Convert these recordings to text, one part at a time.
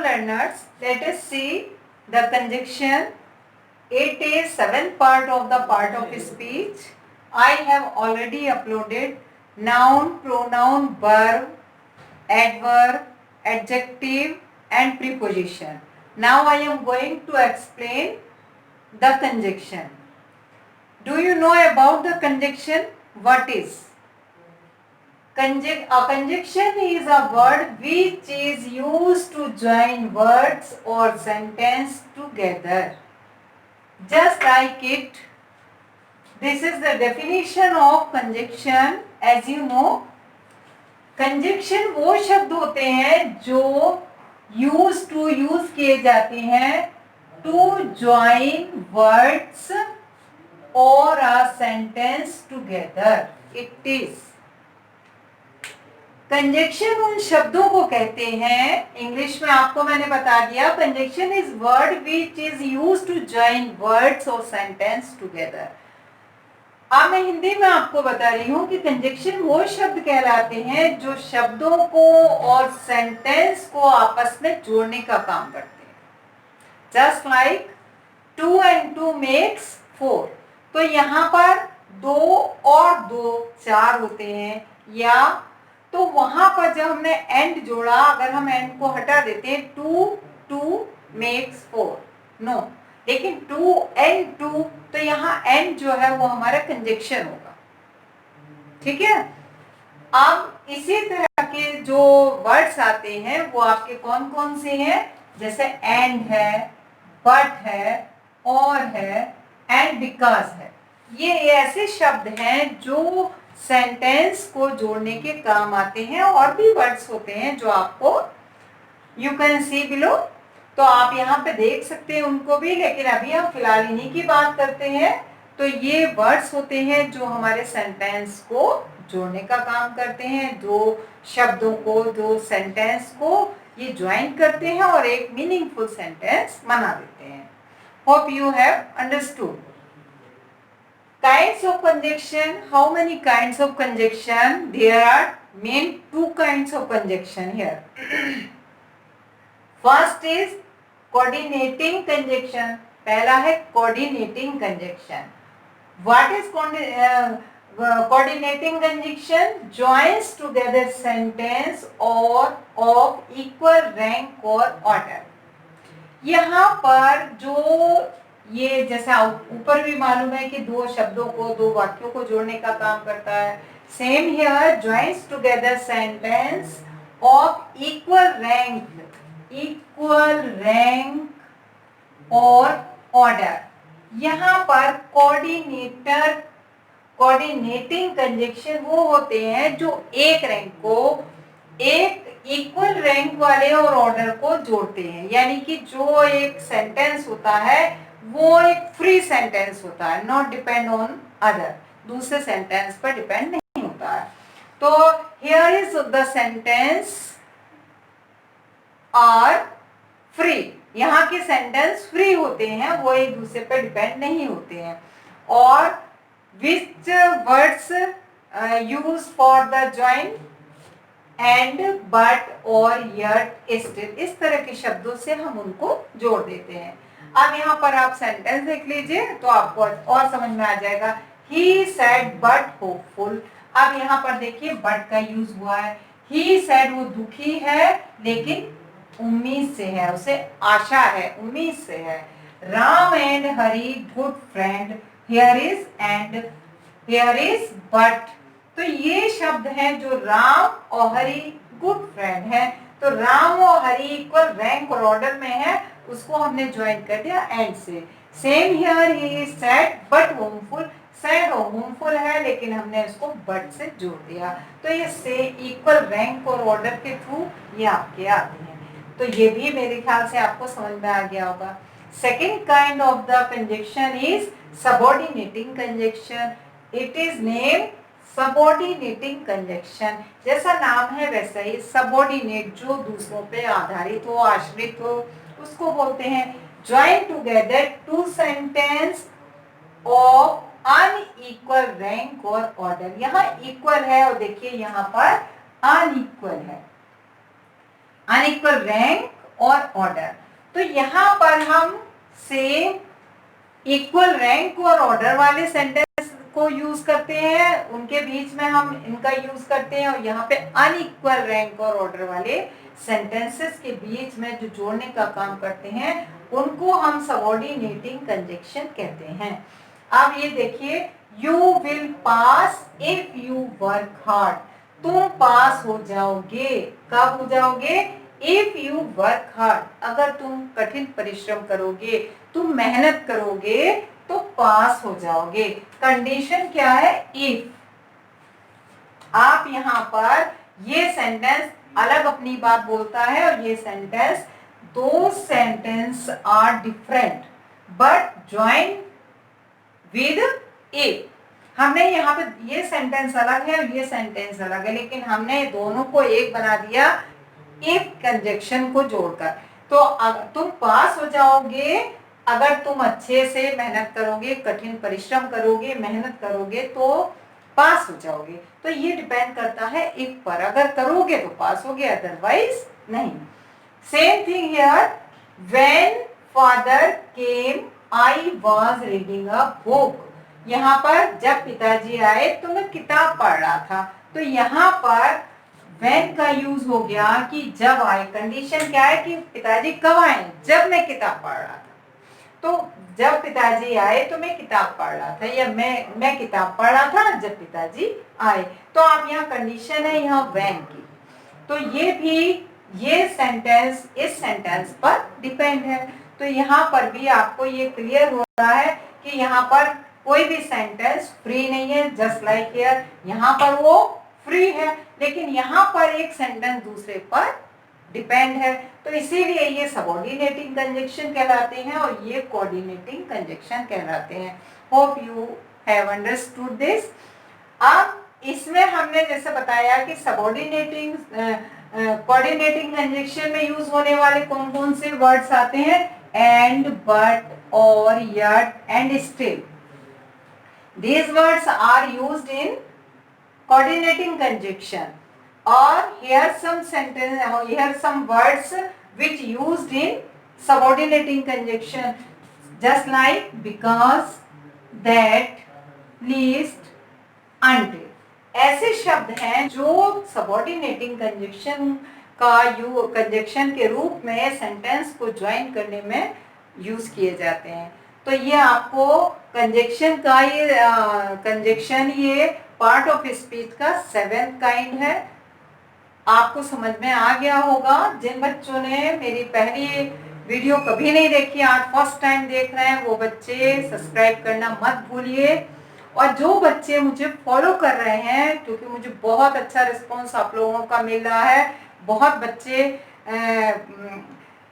learners, let us see the conjunction. It is seventh part of speech. I have already uploaded noun, pronoun, verb, adverb, adjective and preposition. Now I am going to explain the conjunction. Do you know about the conjunction? What is? A conjunction is a word which is used to join words or sentence together. Just like it, this is the definition of conjunction. As you know, conjunction वो शब्द होते हैं जो use किए जाते हैं to join words or a sentence together. It is. Conjunction उन शब्दों को कहते हैं, इंग्लिश में आपको मैंने बता दिया, conjunction is word which is used to join words और सेंटेंस टुगेदर. अब मैं हिंदी में आपको बता रही हूं कि कंजक्शन वो शब्द कहलाते हैं जो शब्दों को और सेंटेंस को आपस में जोड़ने का काम करते हैं. Just like 2 and 2 makes 4. तो यहाँ पर 2 और 2 4 होते हैं. या तो वहां पर जब हमने एंड जोड़ा, अगर हम एंड को हटा देते हैं 2 makes 4, नो, लेकिन 2 and 2, तो यहाँ एंड जो है वो हमारा कंजक्शन होगा. ठीक है. अब इसी तरह के जो वर्ड्स आते हैं वो आपके कौन कौन से हैं? जैसे एंड है, बट है, और है, एंड बिकॉज है. ये ऐसे शब्द हैं जो सेंटेंस को जोड़ने के काम आते हैं. और भी वर्ड्स होते हैं जो आपको यू कैन सी बिलो, तो आप यहाँ पे देख सकते हैं उनको भी, लेकिन अभी हम फिलहाल इन्हीं की बात करते हैं. तो ये वर्ड्स होते हैं जो हमारे सेंटेंस को जोड़ने का काम करते हैं, जो शब्दों को, जो सेंटेंस को ये ज्वाइन करते हैं और एक मीनिंगफुल सेंटेंस बना देते हैं. Hope you have understood. Kinds of conjunction. How many kinds of conjunction? There are main 2 kinds of conjunction here. First is coordinating conjunction. पहला है coordinating conjunction. What is coordinating conjunction? Joins together sentence or of equal rank or order. यहाँ पर जो ये जैसा ऊपर भी मालूम है कि 2 शब्दों को, 2 वाक्यों को जोड़ने का काम करता है. Same here, joins together sentence of equal rank और ऑर्डर. यहाँ पर कोऑर्डिनेटिंग कंजक्शन वो होते हैं जो एक रैंक को एक इक्वल रैंक वाले और ऑर्डर को जोड़ते हैं. यानी कि जो एक सेंटेंस होता है वो एक फ्री सेंटेंस होता है, नॉट डिपेंड ऑन अदर, दूसरे सेंटेंस पर डिपेंड नहीं होता है. तो here is the sentence are free. यहाँ के सेंटेंस फ्री होते हैं, वो एक दूसरे पर डिपेंड नहीं होते हैं. और विच words use for the join and, but और यट, स्टिल, इस तरह के शब्दों से हम उनको जोड़ देते हैं. अब यहाँ पर आप सेंटेंस देख लीजिए तो आपको और समझ में आ जाएगा. He said but hopeful. अब यहाँ पर देखिए but का यूज हुआ है. He said वो दुखी है लेकिन उम्मीद से है, उसे आशा है, उम्मीद से है. Ram and Hari good friend. Here is and, here is but. तो ये शब्द हैं जो राम और हरी गुड फ्रेंड है. तो राम और हरी इक्वल रैंक और ऑर्डर में है, उसको हमने ज्वाइन कर दिया एंड से. Same here, he is sad but hopeful. Sad और होमफुल है लेकिन हमने उसको बट से जोड़ दिया. तो ये से इक्वल रैंक और ऑर्डर के थ्रू ये आपके आते हैं. तो ये भी मेरे ख्याल से आपको समझ में आ गया होगा. Second kind of the conjunction is subordinating conjunction. It is name subordinating conjunction. जैसा नाम है वैसा ही, सबऑर्डिनेट जो दूसरों पे आधारित हो, आश्रित हो, उसको बोलते हैं. Join together 2 sentence of unequal rank और ऑर्डर. यहाँ इक्वल है और देखिए यहाँ पर अनइक्वल है. अनइक्वल रैंक और ऑर्डर। तो यहाँ पर हम सेम, इक्वल रैंक और ऑर्डर वाले सेंटेंस को यूज करते हैं, उनके बीच में हम इनका यूज करते हैं। और यहाँ पे अनइक्वल रैंक और ऑर्डर वाले सेंटेंसेस के बीच में जो जोड़ने का काम करते हैं उनको हम सबऑर्डिनेटिंग कंजक्शन कहते हैं। अब ये देखिए, you will pass if you work hard. तुम पास हो जाओगे, कब हो जाओगे? इफ यू वर्क हार्ड, अगर तुम कठिन परिश्रम करोगे, तुम मेहनत करोगे तो पास हो जाओगे। कंडीशन क्या है? इफ। आप यहाँ पर ये सेंटेंस अलग अपनी बात बोलता है और ये सेंटेंस, दो sentence are different but join with if. हमने यहाँ पे ये सेंटेंस अलग है और ये सेंटेंस अलग है, लेकिन हमने दोनों को एक बना दिया इफ कंजक्शन को जोड़कर। तो तुम पास हो जाओगे अगर तुम अच्छे से मेहनत करोगे, कठिन परिश्रम करोगे, मेहनत करोगे तो पास हो जाओगे। तो ये डिपेंड करता है इफ पर, अगर करोगे तो पास होगे, अदरवाइज नहीं। Same thing here, when father came I was reading a book. यहाँ पर जब पिताजी आए तो मैं किताब पढ़ रहा था। तो यहाँ पर व्हेन का यूज हो गया कि जब आए। कंडीशन क्या है कि पिताजी कब आए? जब मैं किताब पढ़ रहा था। तो जब पिताजी आए तो मैं किताब पढ़ रहा था, या मैं किताब पढ़ रहा था जब पिताजी आए। तो आप यहाँ कंडीशन है यहाँ व्हेन की। तो ये भी, ये सेंटेंस इस सेंटेंस पर डिपेंड है। तो यहाँ पर भी आपको ये क्लियर हो रहा है कि यहाँ पर कोई भी सेंटेंस फ्री नहीं है, जस्ट लाइक हियर। यहाँ पर वो फ्री है, लेकिन यहाँ पर एक सेंटेंस दूसरे पर डिपेंड है, तो इसीलिए ये सबऑर्डिनेटिंग कंजक्शन कहलाते हैं और ये कोऑर्डिनेटिंग कंजक्शन कहलाते हैं। Hope you have understood this. अब इसमें हमने जैसे बताया कि सबऑर्डिनेटिंग कोऑर्डिनेटिंग कंजक्शन में यूज होने वाले कौन कौन से वर्ड्स आते हैं? एंड, बट, और, yet and still. These words are used in coordinating conjunction. Or here some words which used in subordinating conjunction, just like because, that, least, until. ऐसे शब्द हैं जो सबऑर्डिनेटिंग कंजक्शन कंजक्शन के रूप में सेंटेंस को join करने में यूज किए जाते हैं। तो ये आपको कंजक्शन का ये पार्ट ऑफ स्पीच का 7th काइंड है। आपको समझ में आ गया होगा। जिन बच्चों ने मेरी पहली वीडियो कभी नहीं देखी, आज फर्स्ट टाइम देख रहे हैं, वो बच्चे सब्सक्राइब करना मत भूलिए। और जो बच्चे मुझे फॉलो कर रहे हैं, क्योंकि मुझे बहुत अच्छा रिस्पॉन्स आप लोगों का मिल रहा है, बहुत बच्चे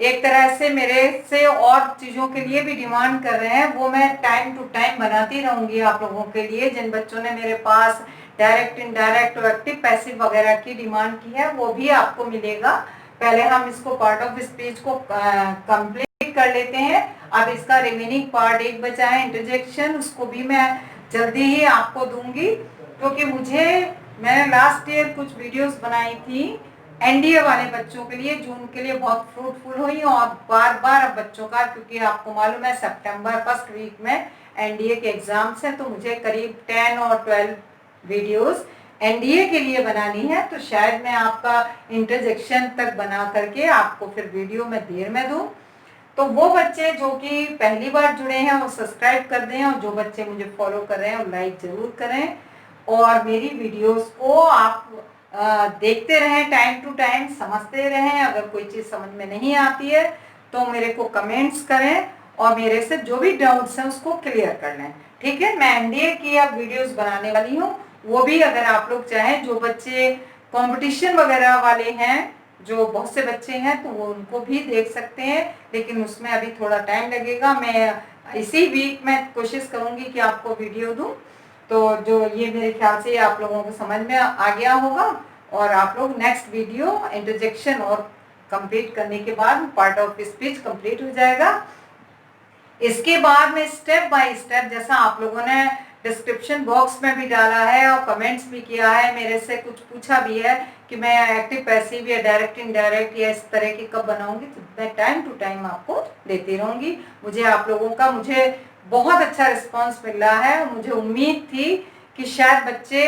एक तरह से मेरे से और चीज़ों के लिए भी डिमांड कर रहे हैं, वो मैं टाइम टू टाइम बनाती रहूँगी आप लोगों के लिए। जिन बच्चों ने मेरे पास डायरेक्ट, इनडायरेक्ट और एक्टिव पैसिव वगैरह की डिमांड की है, वो भी आपको मिलेगा। पहले हम इसको पार्ट ऑफ स्पीच को कंप्लीट कर लेते हैं। अब इसका रिमेनिंग पार्ट एक बचा है, इंटरजेक्शन, उसको भी मैं जल्दी ही आपको दूंगी, क्योंकि मैंने लास्ट ईयर कुछ वीडियोस बनाई थी एनडीए वाले बच्चों के लिए, जो उनके लिए बहुत फ्रूटफुल हुई। और बार बार अब बच्चों का, क्योंकि आपको मालूम है सितंबर फर्स्ट वीक में एनडीए के एग्जाम्स हैं, तो मुझे करीब 10 और 12 वीडियोस एनडीए के लिए बनानी है। तो शायद मैं आपका इंटरजेक्शन तक बना करके आपको फिर वीडियो में देर में दूं। तो वो बच्चे जो कि पहली बार जुड़े हैं वो सब्सक्राइब कर दें, और जो बच्चे मुझे फॉलो कर रहे हैं वो लाइक जरूर करें, और मेरी वीडियोस को आप देखते रहें, टाइम टू टाइम समझते रहें। अगर कोई चीज़ समझ में नहीं आती है तो मेरे को कमेंट्स करें और मेरे से जो भी डाउट्स हैं उसको क्लियर कर लें, ठीक है। मैं एनडीए की अब वीडियोस बनाने वाली हूँ, वो भी अगर आप लोग चाहें, जो बच्चे कंपटीशन वगैरह वाले हैं, जो बहुत से बच्चे हैं, तो वो उनको भी देख सकते हैं, लेकिन उसमें अभी थोड़ा टाइम लगेगा। मैं इसी वीक में कोशिश करूँगी कि आपको वीडियो दूँ। तो जो ये मेरे ख्याल से आप लोगों को समझ में आ गया होगा, और आप लोग नेक्स्ट वीडियो इंटरजेक्शन और कंप्लीट करने के बाद पार्ट ऑफ स्पीच कंप्लीट हो जाएगा। इसके बाद में स्टेप बाय स्टेप, जैसा आप लोगों ने डिस्क्रिप्शन बॉक्स में भी डाला है और कमेंट्स भी किया है, मेरे से कुछ पूछा भी है कि मैं एक्टिव पैसिव या डायरेक्ट इनडायरेक्ट या इस तरह की कब बनाऊंगी, तो मैं टाइम टू टाइम आपको देती रहूंगी। मुझे आप लोगों का बहुत अच्छा रिस्पांस मिल रहा है। मुझे उम्मीद थी कि शायद बच्चे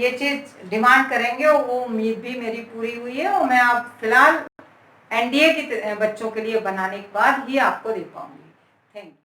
ये चीज़ डिमांड करेंगे और वो उम्मीद भी मेरी पूरी हुई है, और मैं आप फिलहाल एनडीए के बच्चों के लिए बनाने के बाद ही आपको दे पाऊंगी। Thank you.